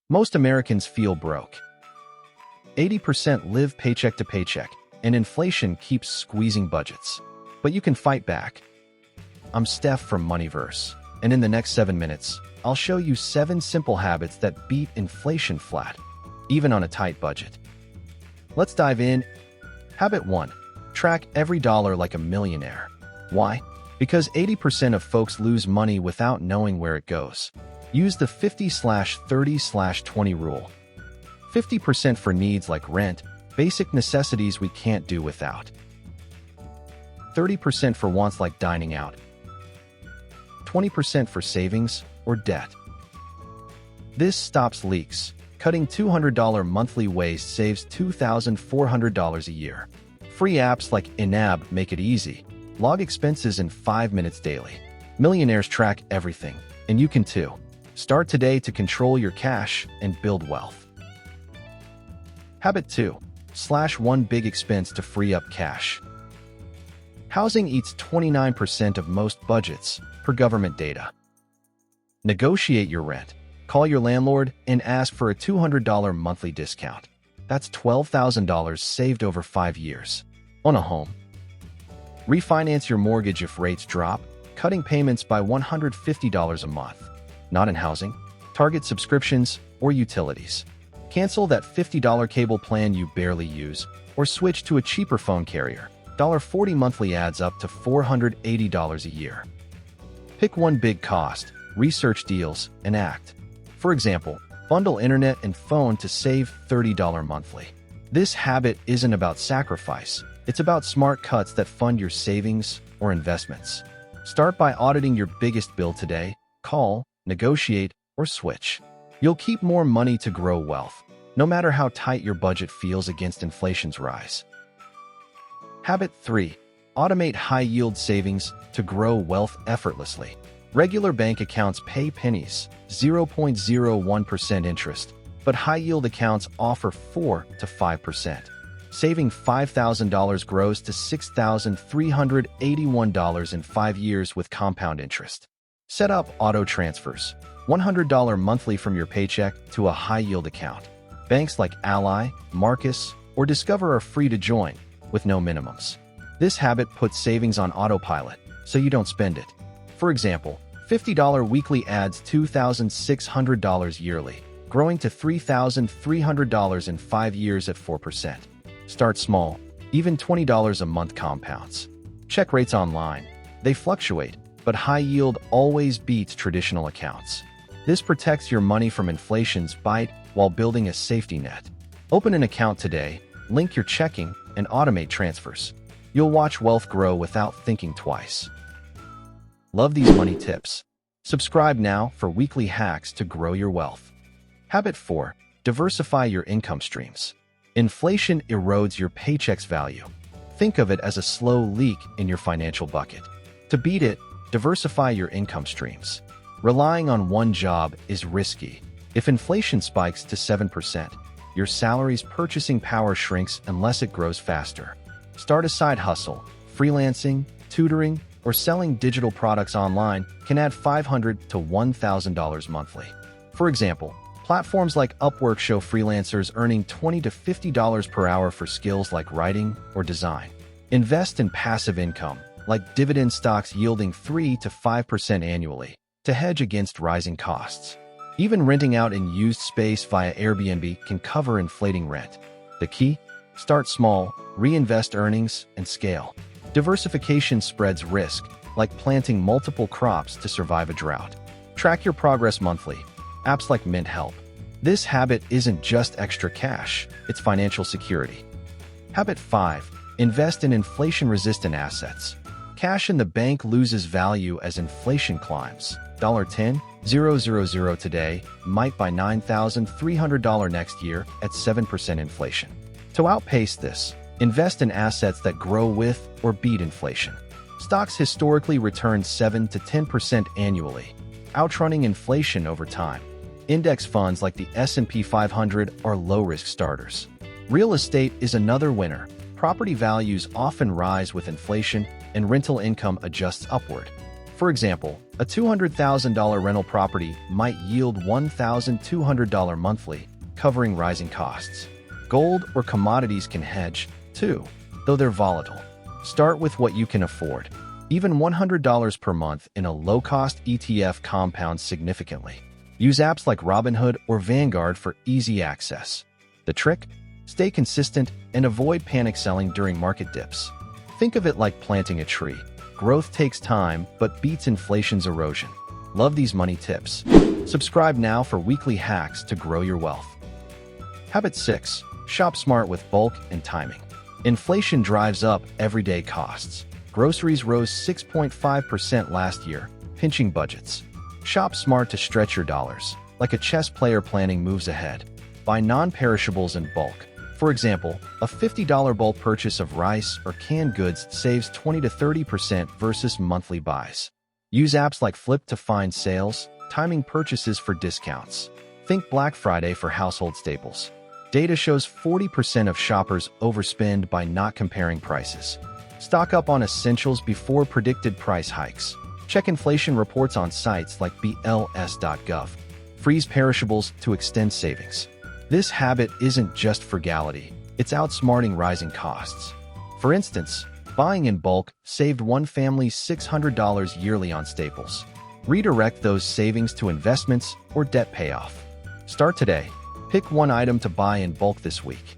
Most Americans feel broke. 80% live paycheck to paycheck, and inflation keeps squeezing budgets. But you can fight back. I'm Steph from Moneyverse, and in the next 7 minutes, I'll show you 7 simple habits that beat inflation flat, even on a tight budget. Let's dive in. Habit 1. Track every dollar like a millionaire. Why? Because 80% of folks lose money without knowing where it goes. Use the 50/30/20 rule. 50% for needs like rent, basic necessities we can't do without. 30% for wants like dining out. 20% for savings or debt. This stops leaks. Cutting $200 monthly waste saves $2,400 a year. Free apps like Inab make it easy. Log expenses in 5 minutes daily. Millionaires track everything, and you can too. Start today to control your cash and build wealth. Habit 2. Slash one big expense to free up cash. Housing eats 29% of most budgets, per government data. Negotiate your rent. Call your landlord and ask for a $200 monthly discount. That's $12,000 saved over 5 years. On a home. Refinance your mortgage if rates drop, cutting payments by $150 a month. Not in housing. Target subscriptions or utilities. Cancel that $50 cable plan you barely use, or switch to a cheaper phone carrier. $40 monthly adds up to $480 a year. Pick one big cost, research deals, and act. For example, bundle internet and phone to save $30 monthly. This habit isn't about sacrifice. It's about smart cuts that fund your savings or investments. Start by auditing your biggest bill today. Call, negotiate, or switch. You'll keep more money to grow wealth, no matter how tight your budget feels against inflation's rise. Habit 3. Automate high-yield savings to grow wealth effortlessly. Regular bank accounts pay pennies, 0.01% interest, but high-yield accounts offer 4 to 5%. Saving $5,000 grows to $6,381 in 5 years with compound interest. Set up auto transfers. $100 monthly from your paycheck to a high-yield account. Banks like Ally, Marcus, or Discover are free to join, with no minimums. This habit puts savings on autopilot, so you don't spend it. For example, $50 weekly adds $2,600 yearly, growing to $3,300 in 5 years at 4%. Start small. Even $20 a month compounds. Check rates online. They fluctuate, but high yield always beats traditional accounts. This protects your money from inflation's bite while building a safety net. Open an account today, link your checking, and automate transfers. You'll watch wealth grow without thinking twice. Love these money tips? Subscribe now for weekly hacks to grow your wealth. Habit 4. Diversify your income streams. Inflation erodes your paycheck's value. Think of it as a slow leak in your financial bucket. To beat it, diversify your income streams. Relying on one job is risky. If inflation spikes to 7%, your salary's purchasing power shrinks unless it grows faster. Start a side hustle. Freelancing, tutoring, or selling digital products online can add $500 to $1,000 monthly. For example, platforms like Upwork show freelancers earning $20 to $50 per hour for skills like writing or design. Invest in passive income, like dividend stocks yielding 3 to 5% annually, to hedge against rising costs. Even renting out in used space via Airbnb can cover inflating rent. The key? Start small, reinvest earnings, and scale. Diversification spreads risk, like planting multiple crops to survive a drought. Track your progress monthly. Apps like Mint help. This habit isn't just extra cash, it's financial security. Habit 5. Invest in inflation-resistant assets. Cash in the bank loses value as inflation climbs. $10,000 today might buy $9,300 next year at 7% inflation. To outpace this, invest in assets that grow with or beat inflation. Stocks historically return 7 to 10% annually, outrunning inflation over time. Index funds like the S&P 500 are low-risk starters. Real estate is another winner. Property values often rise with inflation, and rental income adjusts upward. For example, a $200,000 rental property might yield $1,200 monthly, covering rising costs. Gold or commodities can hedge, too, though they're volatile. Start with what you can afford. Even $100 per month in a low-cost ETF compounds significantly. Use apps like Robinhood or Vanguard for easy access. The trick? Stay consistent and avoid panic selling during market dips. Think of it like planting a tree. Growth takes time, but beats inflation's erosion. Love these money tips. Subscribe now for weekly hacks to grow your wealth. Habit 6. Shop smart with bulk and timing. Inflation drives up everyday costs. Groceries rose 6.5% last year, pinching budgets. Shop smart to stretch your dollars, like a chess player planning moves ahead. Buy non-perishables in bulk. For example, a $50 bulk purchase of rice or canned goods saves 20 to 30% versus monthly buys. Use apps like Flip to find sales, timing purchases for discounts. Think Black Friday for household staples. Data shows 40% of shoppers overspend by not comparing prices. Stock up on essentials before predicted price hikes. Check inflation reports on sites like BLS.gov. Freeze perishables to extend savings. This habit isn't just frugality, it's outsmarting rising costs. For instance, buying in bulk saved one family $600 yearly on staples. Redirect those savings to investments or debt payoff. Start today. Pick one item to buy in bulk this week.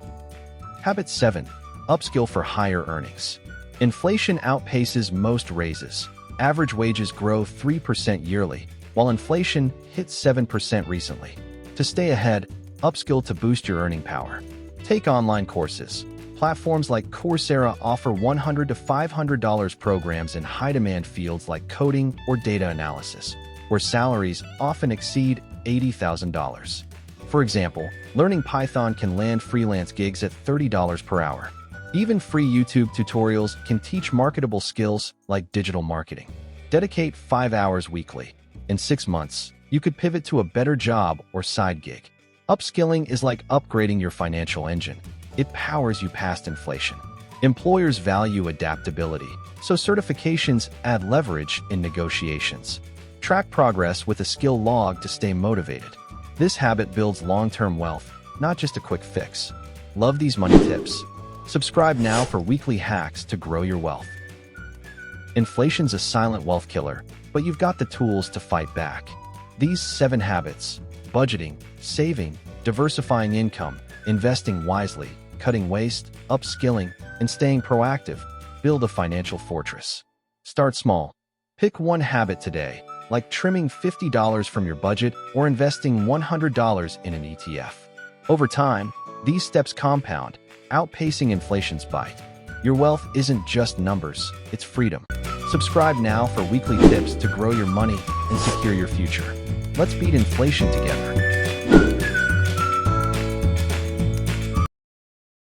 Habit 7. Upskill for higher earnings. Inflation outpaces most raises. Average wages grow 3% yearly, while inflation hit 7% recently. To stay ahead, upskill to boost your earning power. Take online courses. Platforms like Coursera offer $100 to $500 programs in high-demand fields like coding or data analysis, where salaries often exceed $80,000. For example, learning Python can land freelance gigs at $30 per hour. Even free YouTube tutorials can teach marketable skills like digital marketing. Dedicate 5 hours weekly. In 6 months, you could pivot to a better job or side gig. Upskilling is like upgrading your financial engine. It powers you past inflation. Employers value adaptability, so certifications add leverage in negotiations. Track progress with a skill log to stay motivated. This habit builds long-term wealth, not just a quick fix. Love these money tips. Subscribe now for weekly hacks to grow your wealth. Inflation's a silent wealth killer, but you've got the tools to fight back. These 7 habits: budgeting, saving, diversifying income, investing wisely, cutting waste, upskilling, and staying proactive, build a financial fortress. Start small. Pick one habit today, like trimming $50 from your budget or investing $100 in an ETF. Over time, these steps compound, outpacing inflation's bite. Your wealth isn't just numbers, it's freedom. Subscribe now for weekly tips to grow your money and secure your future. Let's beat inflation together.